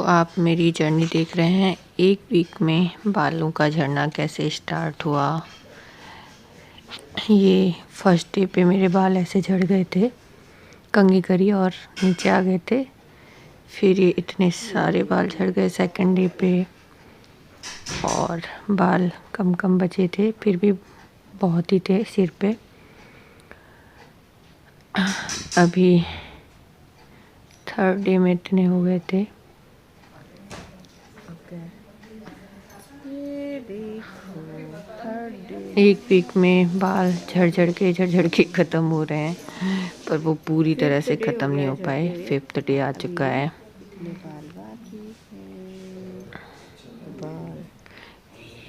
आप मेरी जर्नी देख रहे हैं 1 वीक में बालों का झड़ना कैसे स्टार्ट हुआ। ये फर्स्ट डे पे मेरे बाल ऐसे झड़ गए थे, कंघी करी और नीचे आ गए थे। फिर ये इतने सारे बाल झड़ गए सेकंड डे पे और बाल कम कम बचे थे, फिर भी बहुत ही थे सिर पे। अभी थर्ड डे में इतने हो गए थे। एक वीक में बाल झड़ के ख़त्म हो रहे हैं, पर वो पूरी तरह से ख़त्म नहीं हो पाए। 5th डे आ चुका है।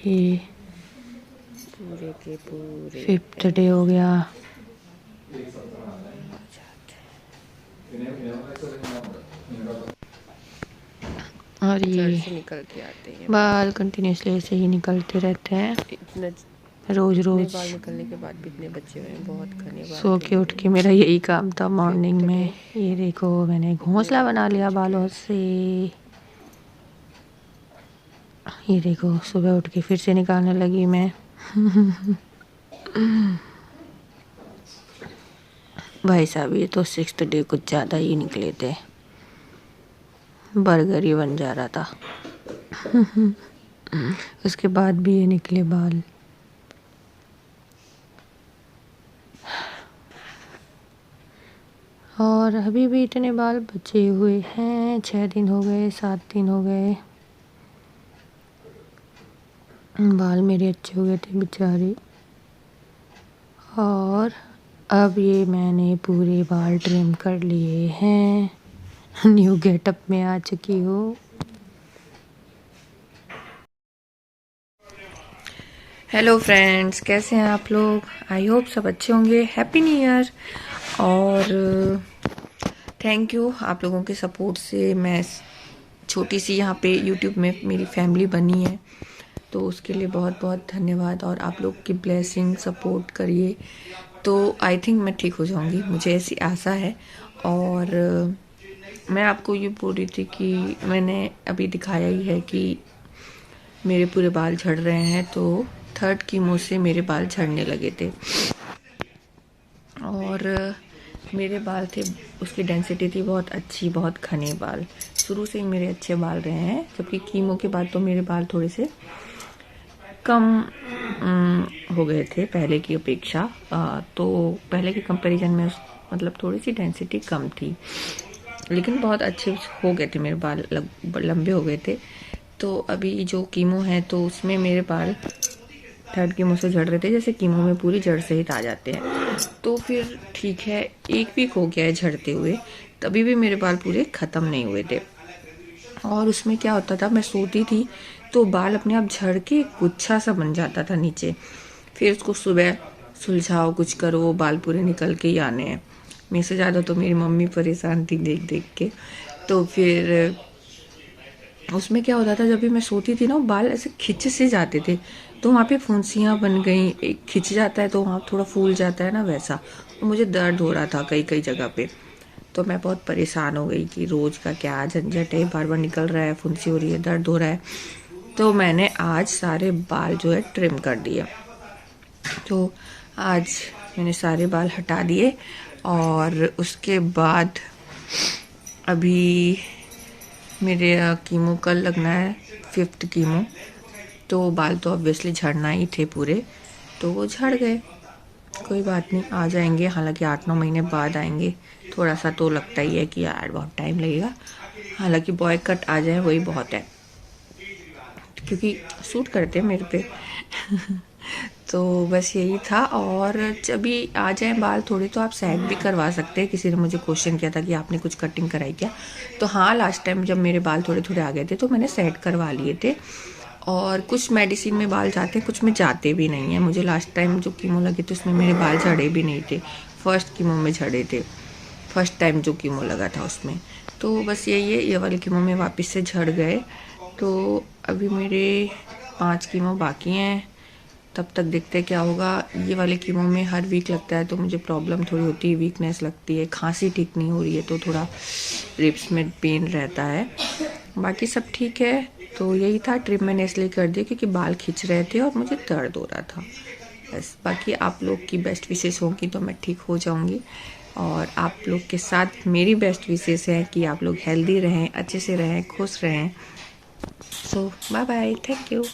ये पूरे के पूरे 5th डे हो गया। और ये निकल के आते हैं बाल कंटिन्यूसली ऐसे ही निकलते रहते हैं रोज बाल निकलने के बाद भी इतने बच्चे हुए हैं, बहुत घने बाल। सो के उठ के मेरा यही काम था मॉर्निंग में। ये देखो मैंने घोंसला बना लिया बालों से। ये देखो सुबह उठ के फिर से निकालने लगी मैं। भाई साहब ये तो 6th डे कुछ ज़्यादा ही निकले थे, बर्गर ही बन जा रहा था। उसके बाद भी ये निकले बाल। और अभी भी इतने बाल बचे हुए हैं। 6 दिन हो गए, 7 दिन हो गए। बाल मेरे अच्छे हो गए थे बेचारे। और अब ये मैंने पूरे बाल ट्रिम कर लिए हैं। न्यू गेटअप में आ चुकी हूँ। हेलो फ्रेंड्स, कैसे हैं आप लोग? आई होप सब अच्छे होंगे। Happy new year. और थैंक यू, आप लोगों के सपोर्ट से मैं छोटी सी यहाँ पे यूट्यूब में मेरी फैमिली बनी है, तो उसके लिए बहुत बहुत धन्यवाद। और आप लोग की ब्लेसिंग सपोर्ट करिए तो आई थिंक मैं ठीक हो जाऊँगी, मुझे ऐसी आशा है। और मैं आपको ये बोल रही थी कि मैंने अभी दिखाया ही है कि मेरे पूरे बाल झड़ रहे हैं, तो 3rd कीमो से मेरे बाल झड़ने लगे थे। और मेरे बाल थे, उसकी डेंसिटी थी बहुत अच्छी, बहुत घने बाल। शुरू से ही मेरे अच्छे बाल रहे हैं, जबकि कीमो के बाद तो मेरे बाल थोड़े से कम हो गए थे पहले की अपेक्षा। तो पहले के कंपैरिजन में मतलब थोड़ी सी डेंसिटी कम थी, लेकिन बहुत अच्छे हो गए थे मेरे बाल, लंबे हो गए थे। तो अभी जो कीमो है तो उसमें मेरे बाल 3rd कीमो से झड़ रहे थे, जैसे कीमो में पूरी जड़ सहित आ जाते हैं। तो फिर ठीक है, 1 वीक हो गया है झड़ते हुए, तभी भी मेरे बाल पूरे ख़त्म नहीं हुए थे। और उसमें क्या होता था, मैं सोती थी तो बाल अपने आप झड़ के गुच्छा सा बन जाता था नीचे। फिर उसको सुबह सुलझाओ, कुछ करो, वो बाल पूरे निकल के ही आने हैं। मेरे से ज़्यादा तो मेरी मम्मी परेशान थी देख देख के। तो फिर उसमें क्या होता था, जब भी मैं सोती थी ना, बाल ऐसे खिंच से जाते थे, तो वहाँ पे फुंसियाँ बन गई। एक खिंच जाता है तो वहाँ थोड़ा फूल जाता है ना, वैसा। मुझे दर्द हो रहा था कई कई जगह पे। तो मैं बहुत परेशान हो गई कि रोज़ का क्या झंझट है, बार बार निकल रहा है, फुंसी हो रही है, दर्द हो रहा है। तो मैंने आज सारे बाल जो है ट्रिम कर दिए। तो आज मैंने सारे बाल हटा दिए और उसके बाद अभी मेरे कीमो कल लगना है, 5th कीमो। तो बाल तो ऑब्वियसली झड़ना ही थे पूरे, तो वो झड़ गए। कोई बात नहीं, आ जाएंगे, हालांकि 8-9 महीने बाद आएंगे। थोड़ा सा तो लगता ही है कि यार बहुत टाइम लगेगा, हालांकि बॉय कट आ जाए वही बहुत है, क्योंकि सूट करते हैं मेरे पे। तो बस यही था। और जब भी आ जाए बाल थोड़े, तो आप सेट भी करवा सकते हैं। किसी ने मुझे क्वेश्चन किया था कि आपने कुछ कटिंग कराई क्या, तो हाँ, लास्ट टाइम जब मेरे बाल थोड़े थोड़े आ गए थे तो मैंने सेट करवा लिए थे। और कुछ मेडिसिन में बाल जाते हैं, कुछ में जाते भी नहीं है। मुझे लास्ट टाइम जो कीमो लगे थे उसमें मेरे बाल झड़े भी नहीं थे, फर्स्ट कीमो में झड़े थे, फर्स्ट टाइम जो कीमो लगा था उसमें। तो बस यही है, ये वाले कीमो में वापस से झड़ गए। तो अभी मेरे 5 कीमो बाकी हैं, तब तक देखते हैं क्या होगा। ये वाले कीमो में हर वीक लगता है, तो मुझे प्रॉब्लम थोड़ी होती है, वीकनेस लगती है, खांसी ठीक नहीं हो रही है, तो थोड़ा रिब्स में पेन रहता है। बाकी सब ठीक है। तो यही था, ट्रिम मैंने इसलिए कर दी क्योंकि बाल खिंच रहे थे और मुझे दर्द हो रहा था बस। बाकी आप लोग की बेस्ट विशेस होंगी तो मैं ठीक हो जाऊंगी, और आप लोग के साथ मेरी बेस्ट विशेस है कि आप लोग हेल्दी रहें, अच्छे से रहें, खुश रहें। सो बाय बाय, थैंक यू।